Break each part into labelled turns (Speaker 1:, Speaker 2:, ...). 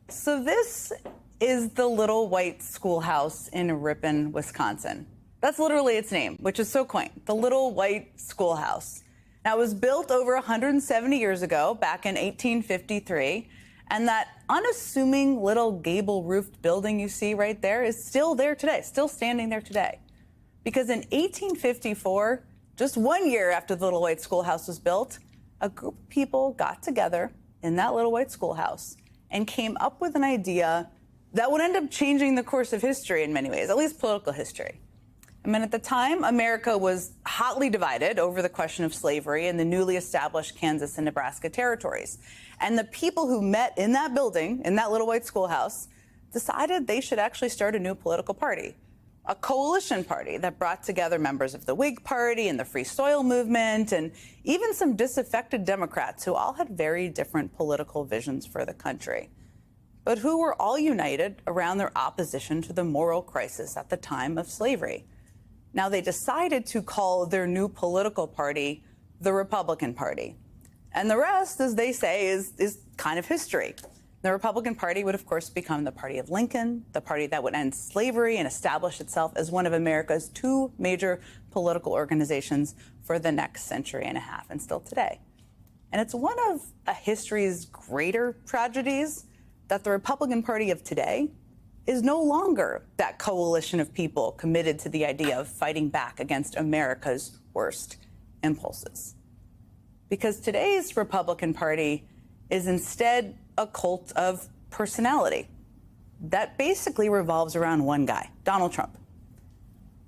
Speaker 1: So this is the Little White Schoolhouse in Ripon, Wisconsin. That's literally its name, which is so quaint, the Little White Schoolhouse. Now, it was built over 170 years ago, back in 1853, and that unassuming little gable-roofed building you see right there is still there today, still standing there today. Because in 1854, just 1 year after the Little White Schoolhouse was built, a group of people got together in that Little White Schoolhouse and came up with an idea that would end up changing the course of history in many ways, at least political history. I mean, at the time, America was hotly divided over the question of slavery in the newly established Kansas and Nebraska territories. And the people who met in that building, in that Little White Schoolhouse, decided they should actually start a new political party, a coalition party that brought together members of the Whig Party and the Free Soil movement, and even some disaffected Democrats who all had very different political visions for the country, but who were all united around their opposition to the moral crisis at the time of slavery. Now, they decided to call their new political party the Republican Party. And the rest, as they say, is kind of history. The Republican Party would, of course, become the party of Lincoln, the party that would end slavery and establish itself as one of America's two major political organizations for the next century and a half, and still today. And it's one of history's greater tragedies that the Republican Party of today is no longer that coalition of people committed to the idea of fighting back against America's worst impulses. Because today's Republican Party is instead a cult of personality that basically revolves around one guy, Donald Trump.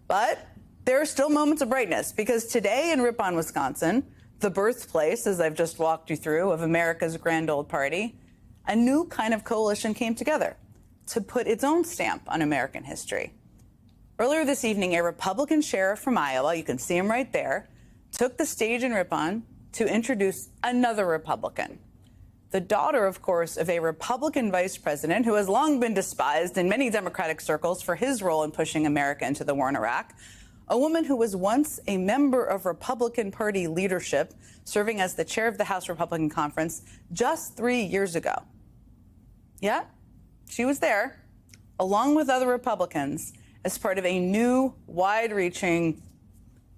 Speaker 1: But there are still moments of brightness, because today in Ripon, Wisconsin, the birthplace, as I've just walked you through, of America's grand old party, a new kind of coalition came together to put its own stamp on American history. Earlier this evening, a Republican sheriff from Iowa, you can see him right there, took the stage in Ripon to introduce another Republican, the daughter, of course, of a Republican vice president who has long been despised in many Democratic circles for his role in pushing America into the war in Iraq, a woman who was once a member of Republican Party leadership, serving as the chair of the House Republican Conference just 3 years ago. Yeah, she was there, along with other Republicans, as part of a new, wide-reaching,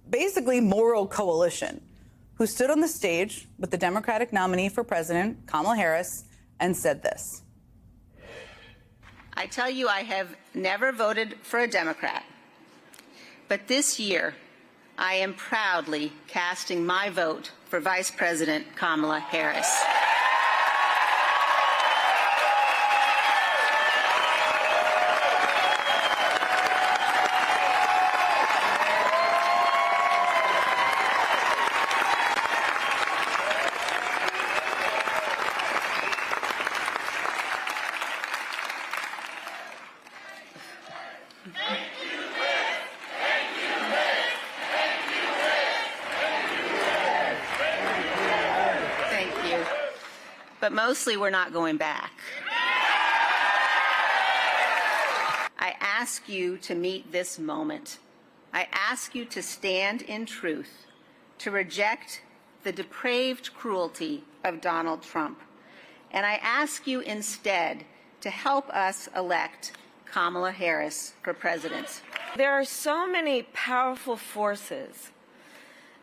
Speaker 1: basically moral coalition, who stood on the stage with the Democratic nominee for president, Kamala Harris, and said this.
Speaker 2: I tell you, I have never voted for a Democrat, but this year I am proudly casting my vote for Vice President Kamala Harris. But mostly we're not going back. I ask you to meet this moment. I ask you to stand in truth, to reject the depraved cruelty of Donald Trump. And I ask you instead to help us elect Kamala Harris for president.
Speaker 3: There are so many powerful forces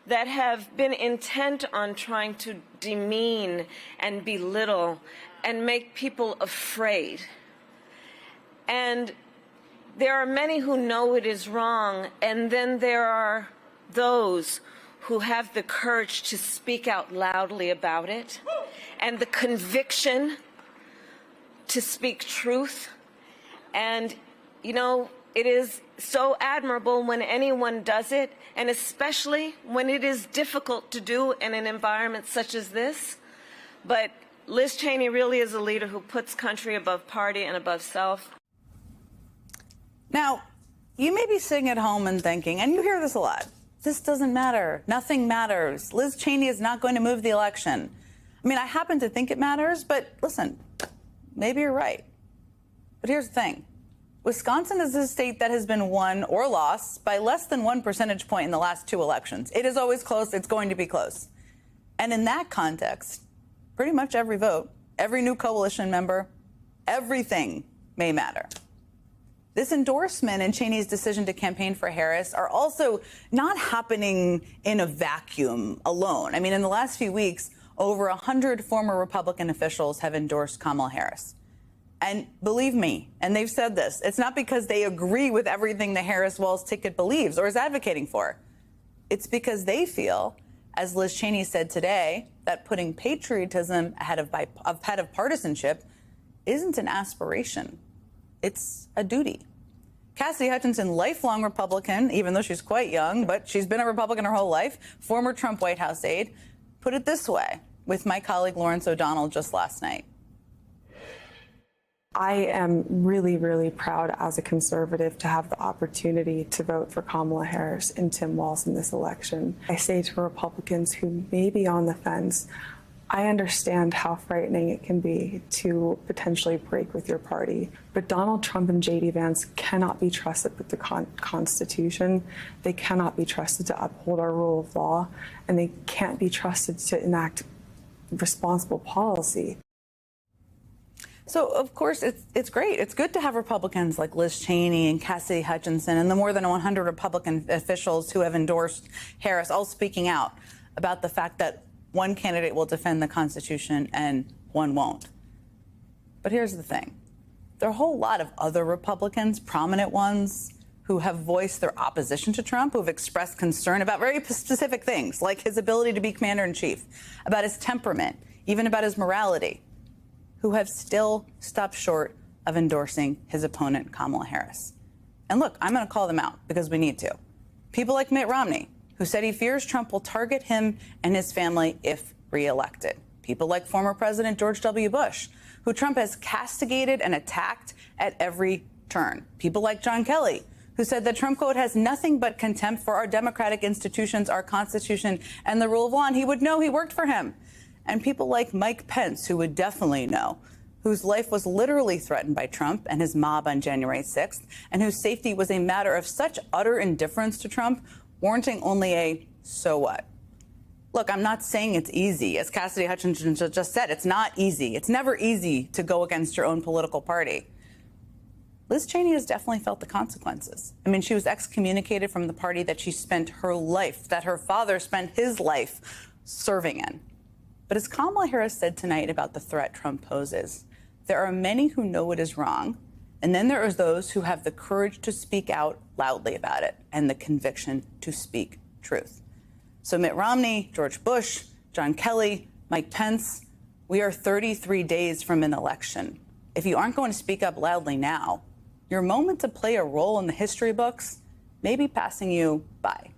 Speaker 3: that have been intent on trying to demean and belittle and make people afraid. And there are many who know it is wrong, and then there are those who have the courage to speak out loudly about it and the conviction to speak truth. And, you know, it is so admirable when anyone does it, and especially when it is difficult to do in an environment such as this. But Liz Cheney really is a leader who puts country above party and above self.
Speaker 1: Now, you may be sitting at home and thinking, and you hear this a lot, this doesn't matter, nothing matters, Liz Cheney is not going to move the election. I mean, I happen to think it matters, but listen, maybe you're right. But here's the thing. Wisconsin is a state that has been won or lost by less than 1 percentage point in the last 2 elections. It is always close. It's going to be close. And in that context, pretty much every vote, every new coalition member, Everything may matter. This endorsement and Cheney's decision to campaign for Harris are also not happening in a vacuum alone. I mean, in the last few weeks, over 100 former Republican officials have endorsed Kamala Harris. And believe me, and they've said this, it's not because they agree with everything the Harris-Walz ticket believes or is advocating for. It's because they feel, as Liz Cheney said today, that putting patriotism ahead of partisanship isn't an aspiration. It's a duty. Cassidy Hutchinson, lifelong Republican, even though she's quite young, but she's been a Republican her whole life, former Trump White House aide, put it this way with my colleague Lawrence O'Donnell just last night.
Speaker 4: I am really, really proud as a conservative to have the opportunity to vote for Kamala Harris and Tim Walz in this election. I say to Republicans who may be on the fence, I understand how frightening it can be to potentially break with your party, but Donald Trump and J.D. Vance cannot be trusted with the Constitution. They cannot be trusted to uphold our rule of law, and they can't be trusted to enact responsible policy.
Speaker 1: So, of course, it's great. It's good to have Republicans like Liz Cheney and Cassidy Hutchinson and the more than 100 Republican officials who have endorsed Harris all speaking out about the fact that one candidate will defend the Constitution and one won't. But here's the thing. There are a whole lot of other Republicans, prominent ones, who have voiced their opposition to Trump, who have expressed concern about very specific things, like his ability to be commander-in-chief, about his temperament, even about his morality, who have still stopped short of endorsing his opponent, Kamala Harris. And look, I'm going to call them out because we need to. People like Mitt Romney, who said he fears Trump will target him and his family if reelected. People like former President George W. Bush, who Trump has castigated and attacked at every turn. People like John Kelly, who said that Trump, quote, has nothing but contempt for our democratic institutions, our Constitution, and the rule of law, and he would know he worked for him. And people like Mike Pence, who would definitely know, whose life was literally threatened by Trump and his mob on January 6th, and whose safety was a matter of such utter indifference to Trump, warranting only a so what. Look, I'm not saying it's easy. As Cassidy Hutchinson just said, it's not easy. It's never easy to go against your own political party. Liz Cheney has definitely felt the consequences. I mean, she was excommunicated from the party that she spent her life, that her father spent his life serving in. But as Kamala Harris said tonight about the threat Trump poses, there are many who know it is wrong, and then there are those who have the courage to speak out loudly about it and the conviction to speak truth. So Mitt Romney, George Bush, John Kelly, Mike Pence, we are 33 days from an election. If you aren't going to speak up loudly now, your moment to play a role in the history books may be passing you by.